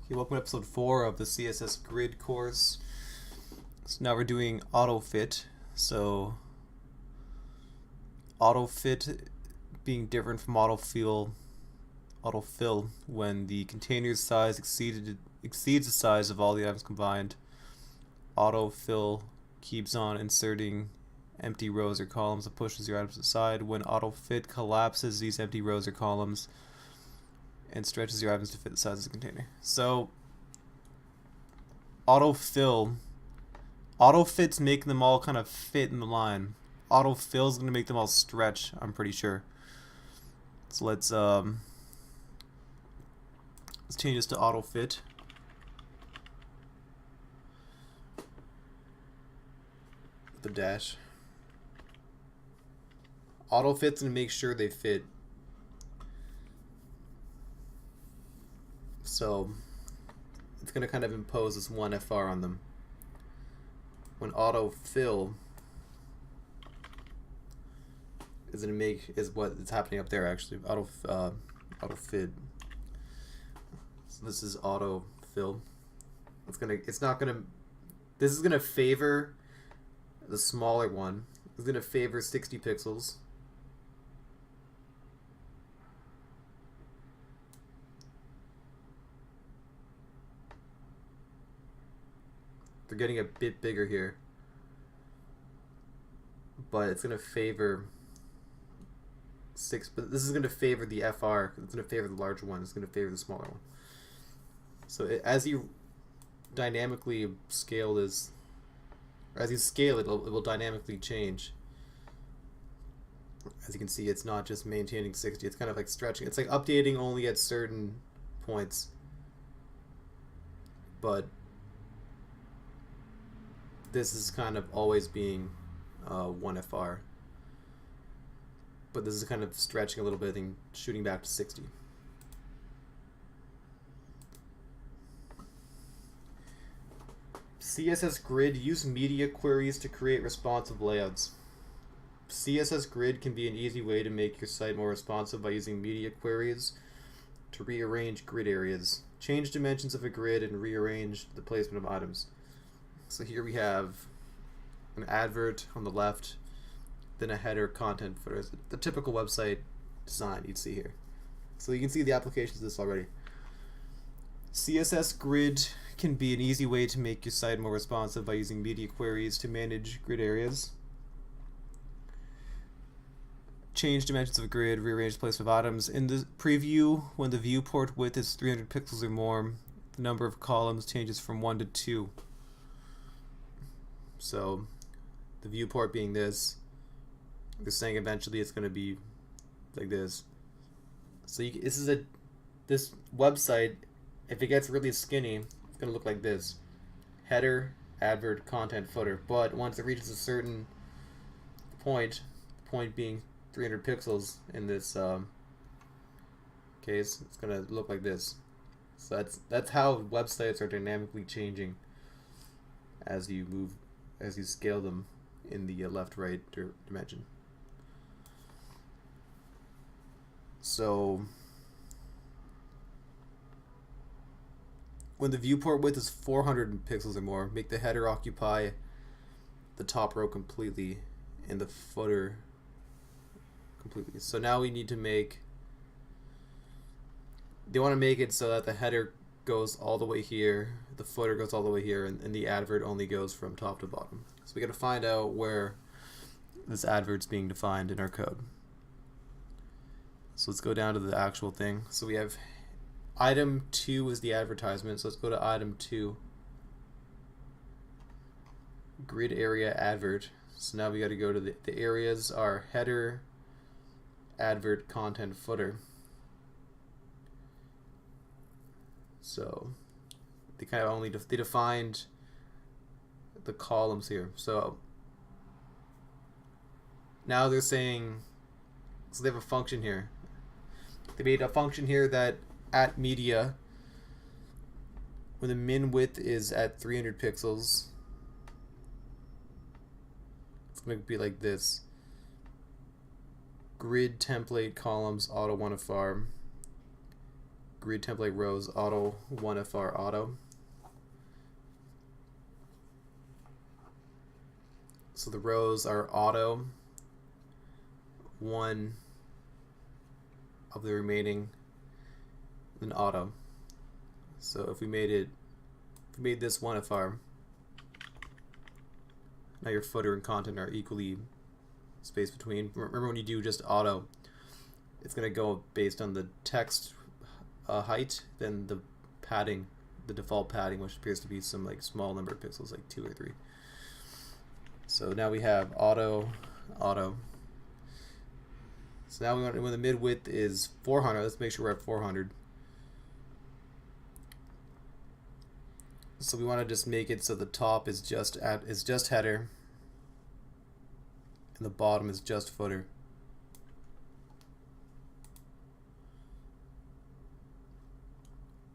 Okay, welcome to episode 4 of the CSS Grid course. So now we're doing Autofit. So Autofit being different from Autofill when the container's size exceeds the size of all the items combined. Autofill keeps on inserting empty rows or columns and pushes your items aside. When Autofit collapses these empty rows or columns and stretches your items to fit the size of the container. So autofit's making them all kind of fit in the line. Autofill's going to make them all stretch, I'm pretty sure. So let's change this to autofit. The dash. Autofit's going to make sure they fit. So it's going to kind of impose this 1FR on them. When autofill is what is happening up there actually. Autofit. So this is autofill. This is gonna favor the smaller one. It's gonna favor 60 pixels. They're getting a bit bigger here, but it's going to favor but this is going to favor the FR. It's going to favor the larger one. It's going to favor the smaller one. So as you dynamically scale this, or as you scale it, it will dynamically change. As you can see, it's not just maintaining 60. It's kind of like stretching. It's like updating only at certain points, but this is kind of always being 1FR. But this is kind of stretching a little bit and shooting back to 60. CSS Grid, use media queries to create responsive layouts. CSS Grid can be an easy way to make your site more responsive by using media queries to rearrange grid areas. Change dimensions of a grid and rearrange the placement of items. So here we have an advert on the left, then a header, content footer. The typical website design you'd see here. So you can see the applications of this already. CSS Grid can be an easy way to make your site more responsive by using media queries to manage grid areas. Change dimensions of a grid, rearrange the placement of items. In the preview, when the viewport width is 300 pixels or more, the number of columns changes from 1 to 2. So the viewport being this, they're saying eventually it's going to be like this. So this website, if it gets really skinny, it's going to look like this: header, advert, content, footer. But once it reaches a certain point, the point being 300 pixels in this case, it's going to look like this. So that's how websites are dynamically changing as you scale them in the left-right dimension. So when the viewport width is 400 pixels or more, make the header occupy the top row completely and the footer completely. So now we need to they want to make it so that the header goes all the way here, the footer goes all the way here, and the advert only goes from top to bottom. So we got to find out where this advert's being defined in our code. So let's go down to the actual thing. So we have item 2 is the advertisement. So let's go to item 2, grid area advert. So now we got to go to the areas are header, advert, content, footer. So they kind of only they defined the columns here. So now they're saying, so they have a function here. They made a function here that at media, when the min width is at 300 pixels, it's going to be like this: grid template columns auto 1FR, grid template rows auto 1FR auto. So the rows are auto, one of the remaining, then auto. So if we made this 1FR, now your footer and content are equally spaced between. Remember when you do just auto, it's going to go based on the text height, then the padding, the default padding, which appears to be some like small number of pixels, like 2 or 3. So now we have auto. So now when the mid width is 400, let's make sure we're at 400. So we want to just make it so the top is just header, and the bottom is just footer.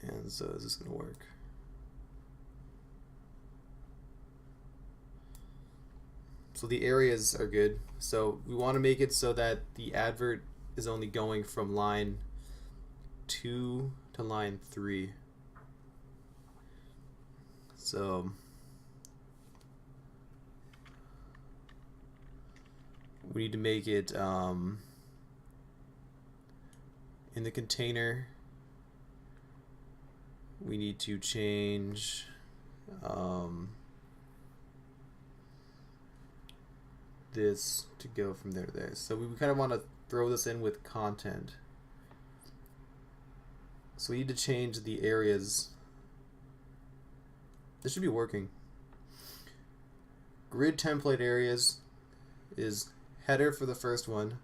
And so is this going to work? So the areas are good. So we want to make it so that the advert is only going from line 2 to line 3. So we need to make it in the container. We need to change this to go from there to there. So we kind of want to throw this in with content. So we need to change the areas. This should be working. Grid template areas is header for the first one.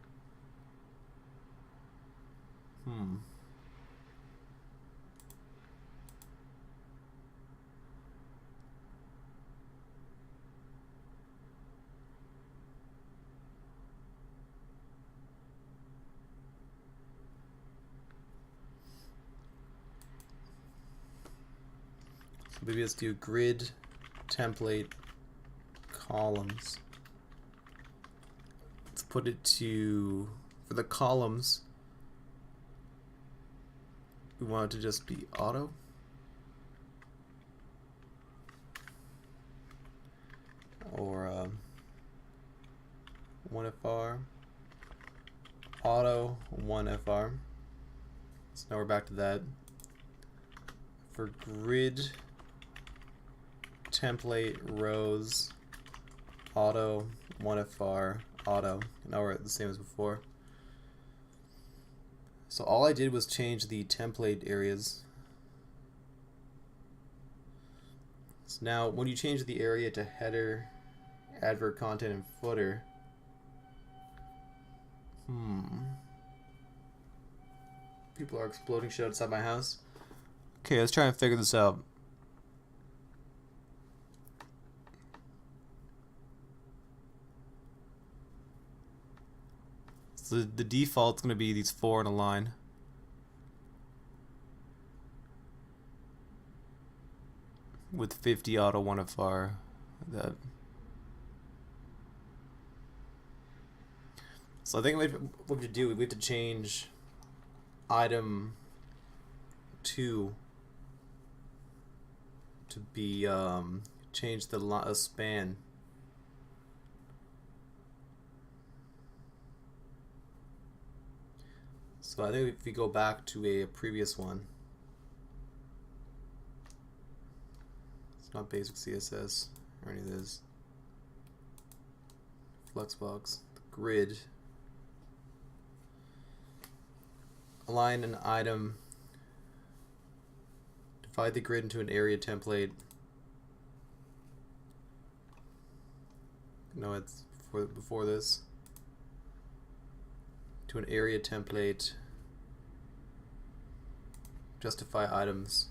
Maybe let's do grid template columns. Let's put it to, for the columns, we want it to just be auto. Or 1FR, auto 1FR. So now we're back to that. For grid template rows auto 1FR auto. Now we're at the same as before. So all I did was change the template areas. So now when you change the area to header, advert content, and footer, people are exploding shit outside my house. Okay, let's try and figure this out. So the default's going to be these 4 in a line. With 50 auto 1FR. That. So I think what we have to do, we have to change item 2 to be change the span. So I think if we go back to a previous one, it's not basic CSS or any of this. Fluxbox, grid, align an item, divide the grid into an area template. No, it's before this. To an area template. Justify items.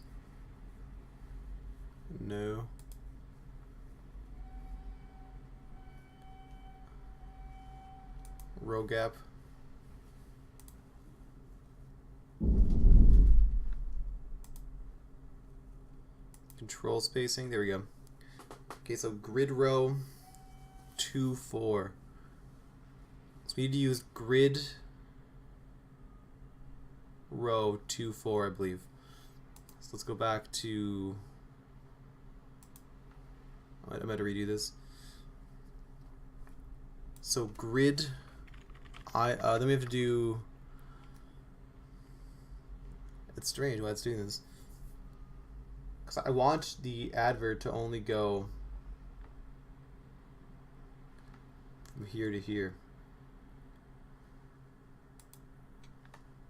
No. Row gap. Control spacing. There we go. Okay, so grid row 2-4. So we need to use grid row 2-4, I believe. let's go back to, I'm going to redo this. So grid, then we have to do, it's strange why it's doing this. Because I want the advert to only go from here to here.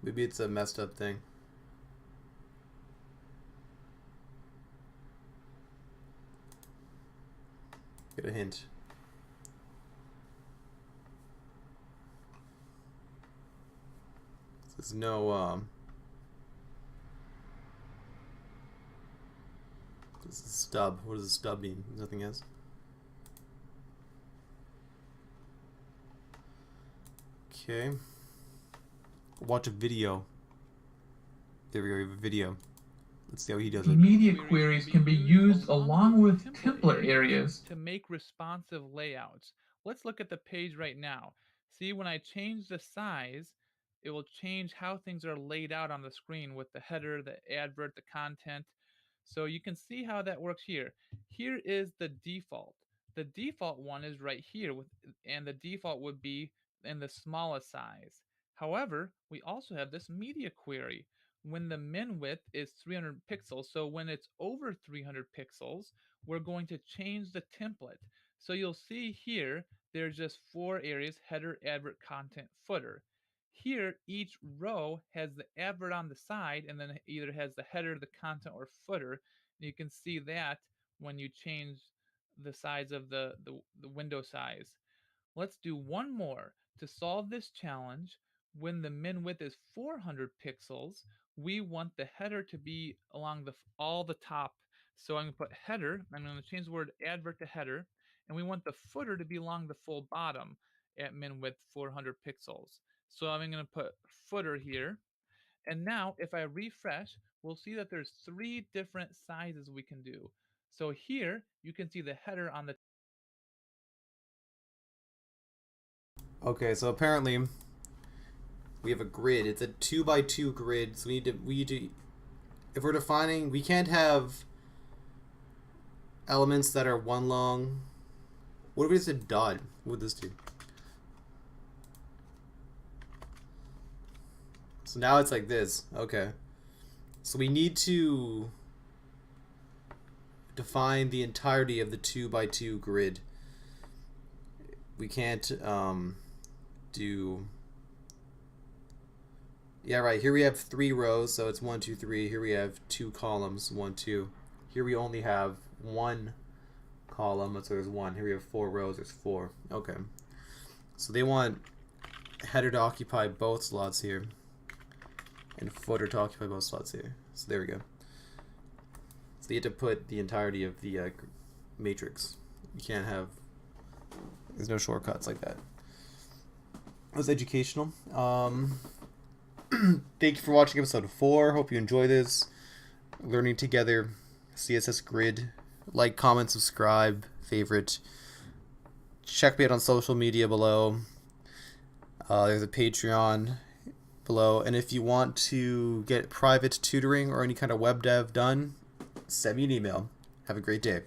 Maybe it's a messed up thing. Get a hint. There's no this is stub. What does a stub mean? Nothing else. Okay. Watch a video. There we go, we have a video. Let's see how he does it. Media queries can be used along with template areas to make responsive layouts. Let's look at the page right now. See, when I change the size, it will change how things are laid out on the screen with the header, the advert, the content. So you can see how that works here. Here is the default. The default one is right here, and the default would be in the smallest size. However, we also have this media query when the min width is 300 pixels. So when it's over 300 pixels, we're going to change the template. So you'll see here, there's just 4 areas: header, advert, content, footer. Here, each row has the advert on the side, and then it either has the header, the content, or footer. And you can see that when you change the size of the window size. Let's do one more. To solve this challenge, when the min width is 400 pixels, we want the header to be along all the top. So I'm going to put header, I'm going to change the word advert to header, and we want the footer to be along the full bottom at min width 400 pixels. So I'm going to put footer here. And now if I refresh, we'll see that there's 3 different sizes we can do. So here you can see the header on the Okay, so apparently we have a grid. It's a 2x2 grid, so we need to, if we're defining, we can't have elements that are 1 long. What if we just did dot? What would this do? So now it's like this. Okay. So we need to define the entirety of the 2x2 grid. We can't do, yeah, right, here we have 3 rows, so it's 1 2 3. Here we have 2 columns, 1 2. Here we only have 1 column, so there's 1. Here we have 4 rows, there's 4. Okay, so they want header to occupy both slots here and footer to occupy both slots here. So there we go. So you have to put the entirety of the matrix. You can't have, there's no shortcuts like that. It was educational. Thank you for watching episode 4. Hope you enjoy this. Learning together, CSS Grid. Like, comment, subscribe, favorite. Check me out on social media below. There's a Patreon below. And if you want to get private tutoring or any kind of web dev done, send me an email. Have a great day.